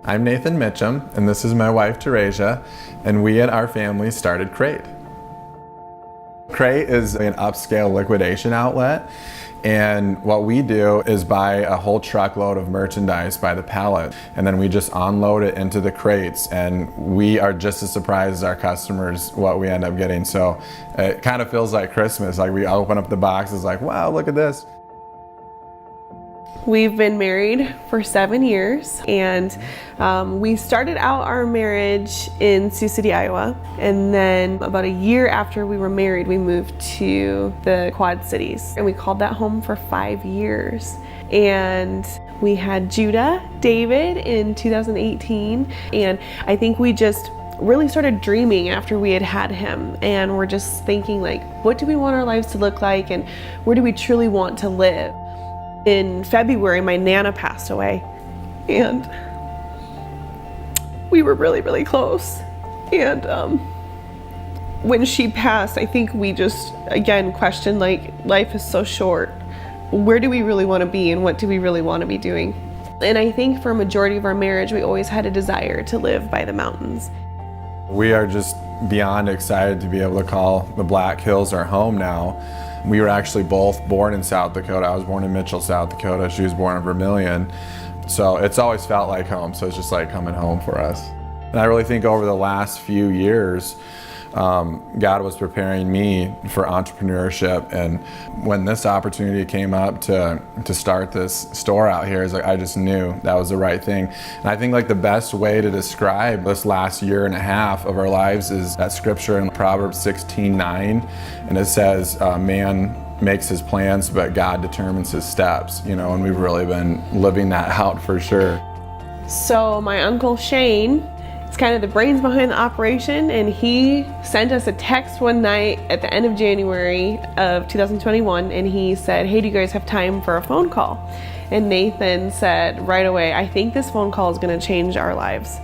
I'm Nathan Mitchum, and this is my wife, Teresia, and we and our family started Crate. Crate is an upscale liquidation outlet, and what we do is buy a whole truckload of merchandise by the pallet, and then we just unload it into the crates, and we are just as surprised as our customers what we end up getting. So it kind of feels like Christmas. Like we open up the boxes like, wow, look at this. We've been married for 7 years, and we started out our marriage in Sioux City, Iowa, and then about a year after we were married, we moved to the Quad Cities, and we called that home for 5 years. And we had Judah, David, in 2018, and I think we just really started dreaming after we had him, and we're just thinking like, what do we want our lives to look like, and where do we truly want to live? In February, my Nana passed away, and we were really, really close. And when she passed, I think we just, again, questioned, like, life is so short. Where do we really want to be, and what do we really want to be doing? And I think for a majority of our marriage, we always had a desire to live by the mountains. We are just beyond excited to be able to call the Black Hills our home now. We were actually both born in South Dakota. I was born in Mitchell, South Dakota. She was born in Vermilion. So it's always felt like home. So it's just like coming home for us. And I really think over the last few years, God was preparing me for entrepreneurship. And when this opportunity came up to start this store out here, I just knew that was the right thing. And I think like the best way to describe this last year and a half of our lives is that scripture in Proverbs 16:9, and it says, man makes his plans, but God determines his steps, you know, and we've really been living that out for sure. So my Uncle Shane, it's kind of the brains behind the operation, and he sent us a text one night at the end of January of 2021, and he said, hey, do you guys have time for a phone call? And Nathan said right away, I think this phone call is going to change our lives.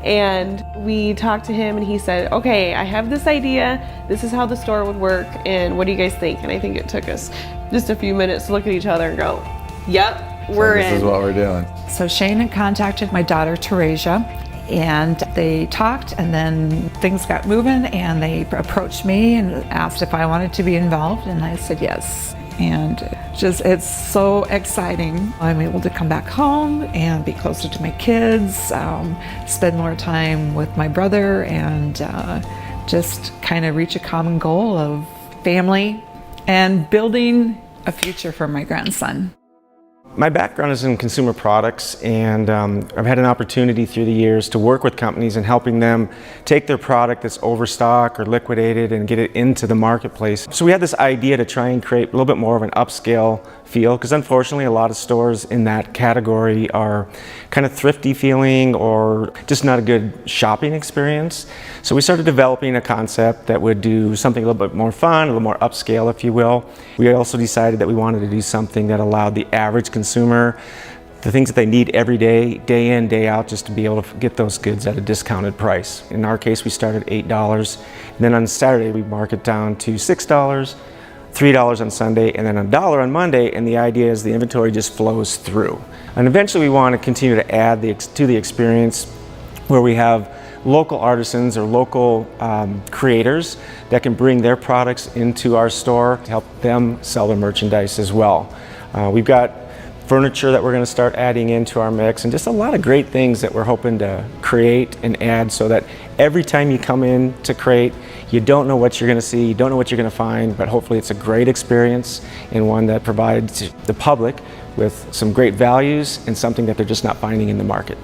And we talked to him, and he said, okay, I have this idea, this is how the store would work, and what do you guys think? And I think it took us just a few minutes to look at each other and go, yep, we're in. This is what we're doing. So Shane had contacted my daughter, Teresia, and they talked, and then things got moving, and they approached me and asked if I wanted to be involved, and I said yes. And it's so exciting. I'm able to come back home and be closer to my kids, spend more time with my brother, and just kind of reach a common goal of family and building a future for my grandson. My background is in consumer products, and I've had an opportunity through the years to work with companies and helping them take their product that's overstocked or liquidated and get it into the marketplace. So we had this idea to try and create a little bit more of an upscale feel, because unfortunately a lot of stores in that category are kind of thrifty feeling or just not a good shopping experience. So we started developing a concept that would do something a little bit more fun, a little more upscale, if you will. We also decided that we wanted to do something that allowed the average consumer the things that they need every day, day in, day out, just to be able to get those goods at a discounted price. In our case, we started at $8, and then on Saturday we mark it down to $6, $3 on Sunday, and then $1 on Monday, and the idea is the inventory just flows through. And eventually we want to continue to add to the experience where we have local artisans or local creators that can bring their products into our store to help them sell their merchandise as well. We've got furniture that we're going to start adding into our mix, and just a lot of great things that we're hoping to create and add so that every time you come in to Crate, you don't know what you're going to see, you don't know what you're going to find, but hopefully it's a great experience and one that provides the public with some great values and something that they're just not finding in the market.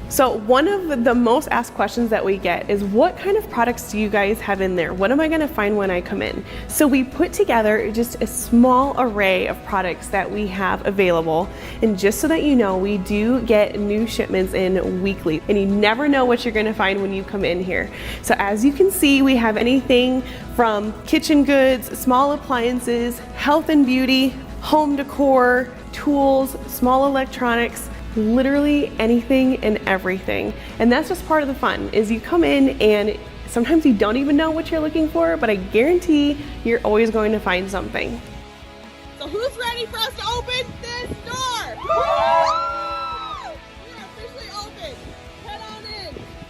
So one of the most asked questions that we get is, what kind of products do you guys have in there? What am I going to find when I come in? So we put together just a small array of products that we have available. And just so that you know, we do get new shipments in weekly, and you never know what you're going to find when you come in here. So as you can see, we have anything from kitchen goods, small appliances, health and beauty, home decor, tools, small electronics, literally anything and everything. And that's just part of the fun, is you come in and sometimes you don't even know what you're looking for, but I guarantee you're always going to find something. So who's ready for us to open this door? Woo! We are officially open.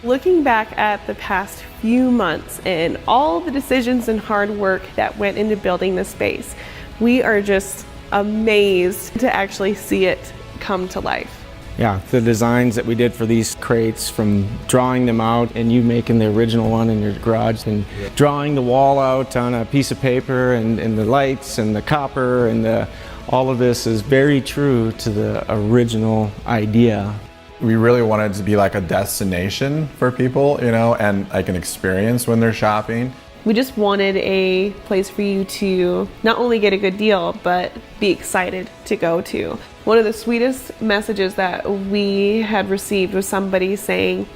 Looking back at the past few months and all the decisions and hard work that went into building this space, we are just amazed to actually see it come to life. Yeah, the designs that we did for these crates, from drawing them out and you making the original one in your garage, and drawing the wall out on a piece of paper, and the lights and the copper and all of this is very true to the original idea. We really wanted to be like a destination for people, you know, and like an experience when they're shopping. We just wanted a place for you to not only get a good deal, but be excited to go to. One of the sweetest messages that we had received was somebody saying,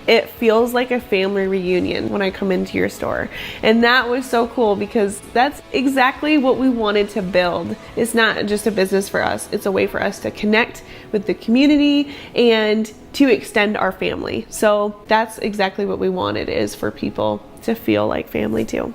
"It feels like a family reunion when I come into your store." And that was so cool, because that's exactly what we wanted to build. It's not just a business for us, it's a way for us to connect with the community and to extend our family. So that's exactly what we wanted, is for people to feel like family too.